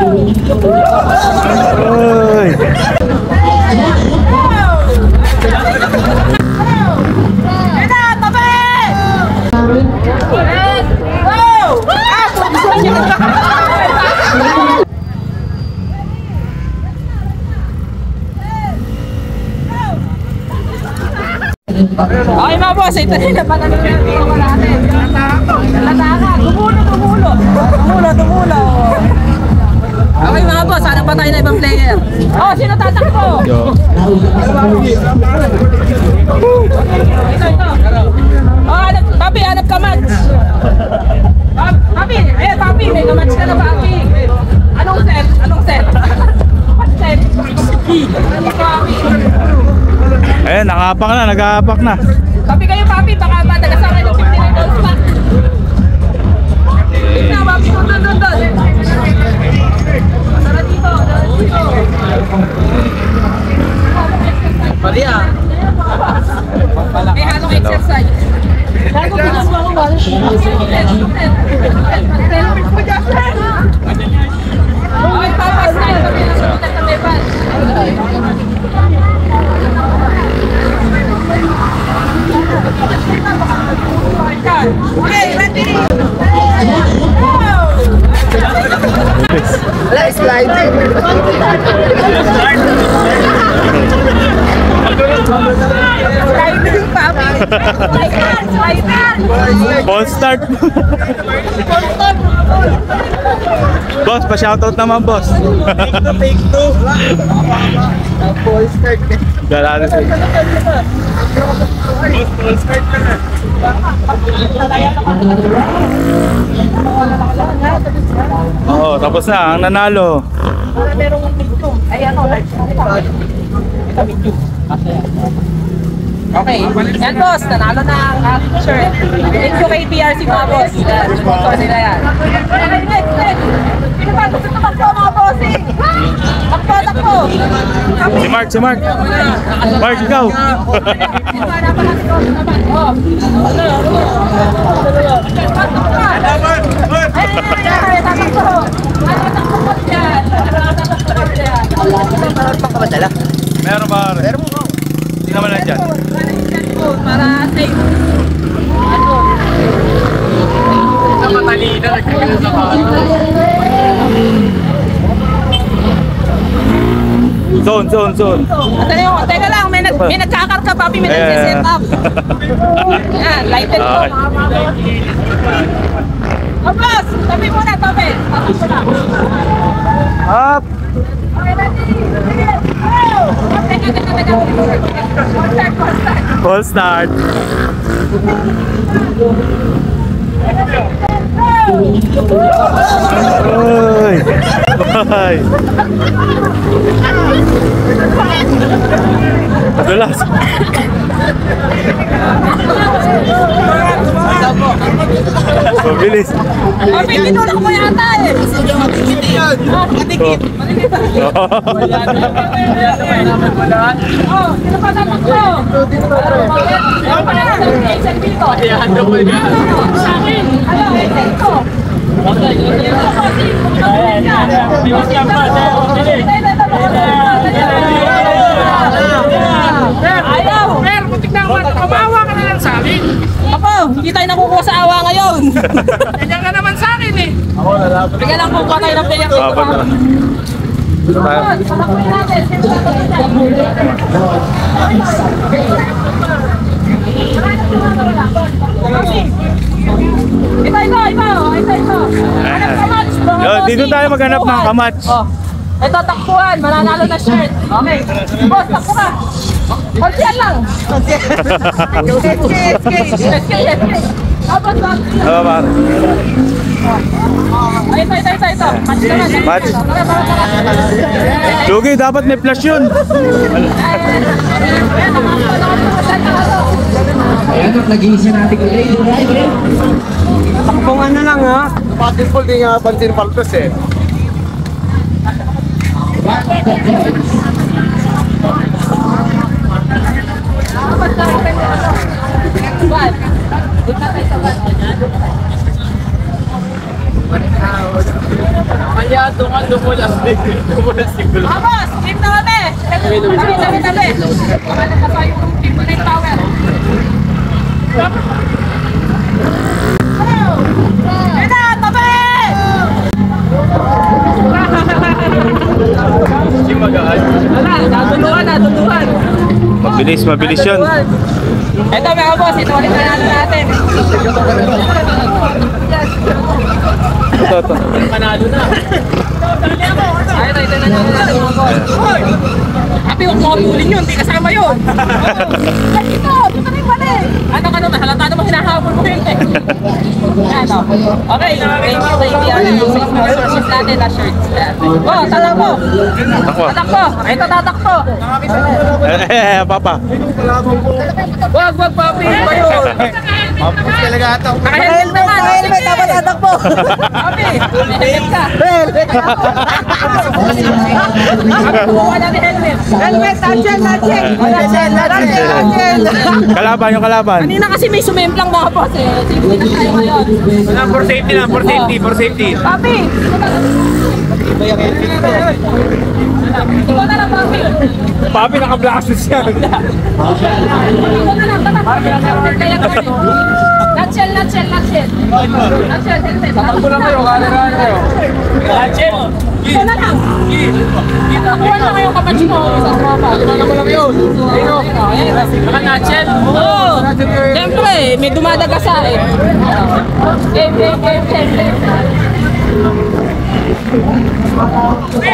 Uy. Okay mga boss, ito na pala natin. Lataka, tumulo. Okay mga boss, hanap pa tayo na ibang player. Oh, sino tatakbo? Ito. Oh, Papi, hanap ka match. Papi, Papi, may ka-match ka na Papi. Anong set? Set. Ayan, nakapak na, nag-aapak na. Papi kayo, Papi, baka madagasang kayo ng 59 goals pa. Tignan, Papi, doon. Tara dito. Pali ah. May halong exercise. Bago pinag mo ako, wala siya. Okay, papas na yun. Kami nasumunod sa Meban. Okay, ready? Wala, sliding. Sliding, Papi. Sliding. Ball start. Boss, pa-shoutout naman, boss. Take two. Ball start. Galano siya. Ball start ka na. Oo, tapos na. Ang nanalo. Merong dito. Ay, ano, okay, yan boss, nanalo na ang ating shirt. Thank you kay PRC mga boss. Sponsor nila yan. Next. Sino ba gusto tumakbo mga bossing? Takbo. Si Mark. Mark, ikaw. Meron ba? Hindi naman na dyan. Para safe. Matalina, nagkakaroon sa bahay. Zone. Teka lang, may nagkakarka Papi, may nagsiset up. Yan, lighted ko. Oh boss, tabi muna. Tabi muna. Up! Okay, ready? Teka. Ball start. Uy! Bye! Dulas! Mabilis! Papi, tinulak mo yata eh! Matikit yan! Matikit! Oh, sino pa tatakbo? Ano pa yan? Exit dito. Sa akin. Ano, exit ko. Ayaw! Pero, butik na naman, kabawa ka na lang sa akin. Ako, hindi tayo nakukuha sa awa ngayon. Ganyan ka naman sa akin eh. Bigyan lang kung patay ng player. Dapat na. Patakboy natin. Ito. Hanap ka match. Yo, dito tayo maghanap ng kamatch. Oh. Ito, takbuhan. Mananalo na shirt. Okay. Boss, takbo ka. Kontiyan lang. SK. Tapos, Oo, pare. ito. Match naman. Match. Lugi, dapat may flash yun. Ayan, nag-iisa natin ulit. Takbong ano lang ha. Patinpol din nga Pansin Marcos eh. Kaya doon ka lumulas siguro. Mga boss, team na kami. Tabi. Ano pa pa yung team na yung power? Ito, tabi! Si Magaan. Wala, natutulungan. Mabilis yun. Ito mga boss, ito ulit na natin. Ito. Panalo na. Ayun, ito na natin mga boss. Happy, huwag mo kapulin yun, di kasama yun. Ito rin pala eh. Ano, halata naman hinahabol mo yun eh. Ano? Okay, thank you. Sa sponsorship natin na shirts. Oh, tatakbo. Ito tatakbo. Papa. Wag, papi. Ba yun? Mapos talaga ito. Naka-helmet naman. Naka-helmet, dapat tatakbo. Papi, helmet ka. Kumuha na ni helmet. Helmet, natchen. Kalaban, yung kalaban. Kanina kasi may sumemplang mga boss eh. Sige na tayo ngayon. For safety. Papi! Ikaw na lang, Papi. Papi, naka-blacksus yan. Ikaw na lang, tama. Nutshell. Takbo lang kayo, kaliran kayo. Ikaw na lang. Nakuha na kayong kapatid mo sa tropa. Takbo lang yun. Naka-nutshell? Oo. Siyempre, may dumadaga sa eh. Game.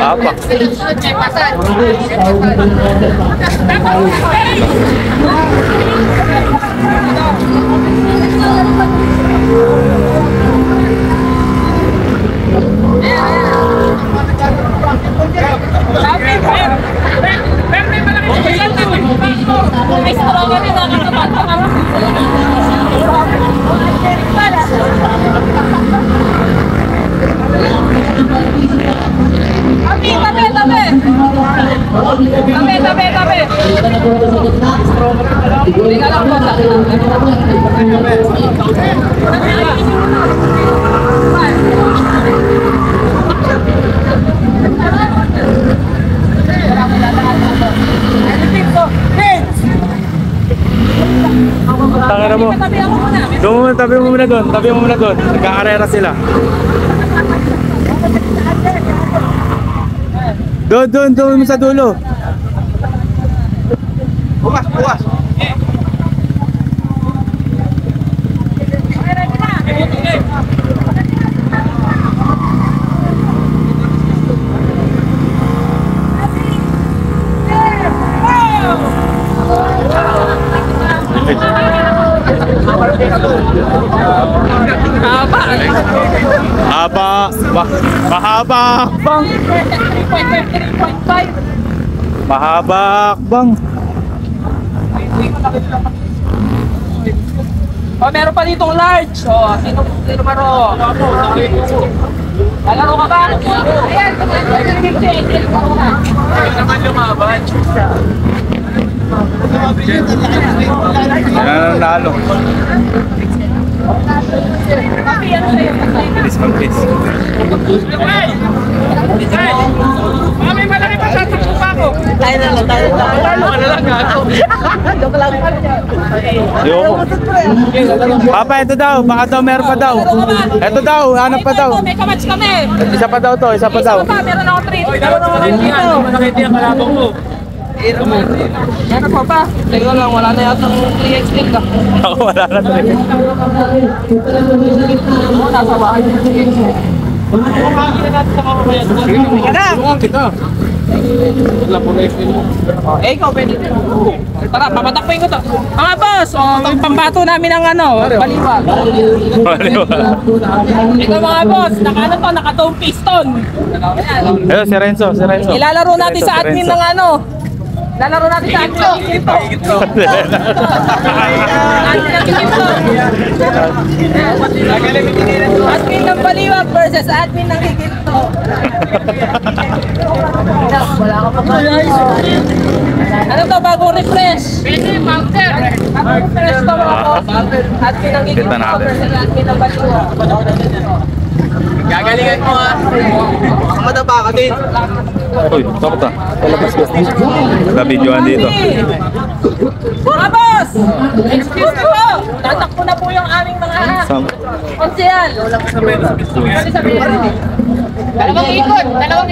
Apa? Ay, sa tropa rin Tabi. Teka lang po. Tangina mo. Tabi mo muna doon. Nagkakarera sila. Doon sa dulo. Bukas. Mahaba bang. 3.5. Mahaba bang. Oh, meron pa ditong large. Oh, sino maro? Lalaro ka ba? Ayan, Naman lumaban. Yan ang lalo. Please. May malaki pa sa takbo pa ako. Tayo na lang. Joke lang. Ayoko. Papa, ito daw. Baka daw meron pa daw. Ito daw, hanap pa daw. May kamatch kami. Isa pa daw. Meron ako 3. Malaki yan, kalabang mo. Meron pa pa. Tingnan lang, wala na yata ng 3x click ka. Ako, wala na talaga. Nasa bahay. Kita. Ikaw pwede. Tara, papatakpin ko to. Mga boss, yung pambato namin ng baliwag. Ito mga boss, naka-dome piston. Ayun, si Renzo. Ilalaro natin sa admin ng Lalaro natin sa admin ng gigito. Admin ng baliwag versus admin ng gigito. Wala ka pa. Ano to, bagong refresh? Bagong refresh to mga boss. Admin ng gigito Kita natin. versus admin ng baliwag. Gagalingan mo ah. Madaba ka din. Uy, takot ah. Naka-videoan dito. Vamos! Excuse me po! Tatakbo na po yung aming mga konsyal. Dalawang ikot!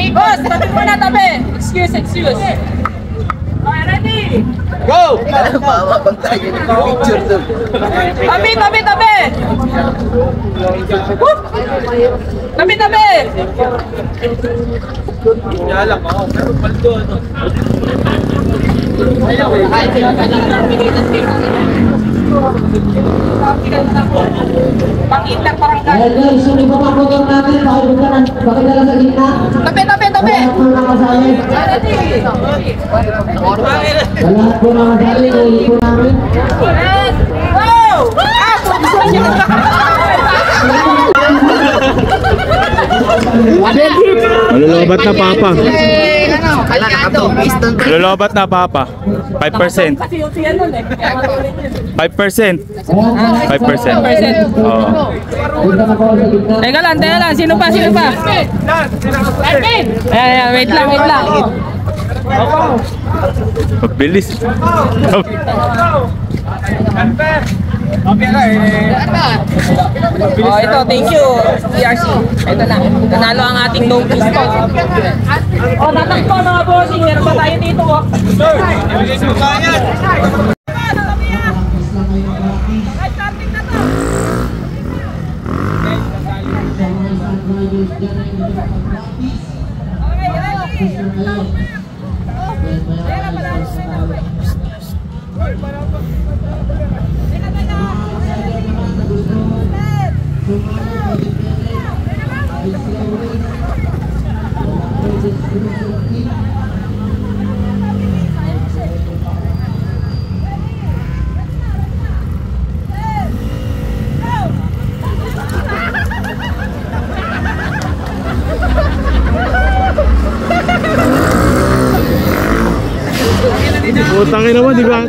Boss, tabi mo na tabi! Excuse. Okay, ready? Go! Mababag tayo ng picture doon. Tabi! Whoop! Tabi! Yalang ako. Pero paldo ano. Pang-itlak parang gano'n. Ayan guys, yung ipapapagod natin, pakidala sa gitna. Tabi! Lahat po na kasali. Ready? Lahat po na kasali, ulit po namin. Wow! Ah! Gusto niyo Malulubat na papa. Ala nakato. Instant. Malulubat na papa. 5%. kasi yung siya nun eh. Kaya matuloy yun. 5%. 5%. Oo. Punta na po sa gitna. Teka lang. Sino pa? Ayan, wait lang. Mabilis. Oh, ito, thank you, PRC. Ito na, nanalo ang ating no pistol. Oh, tatakbo mga bossing, meron pa tayo dito. Oh. Utangin naman, di ba?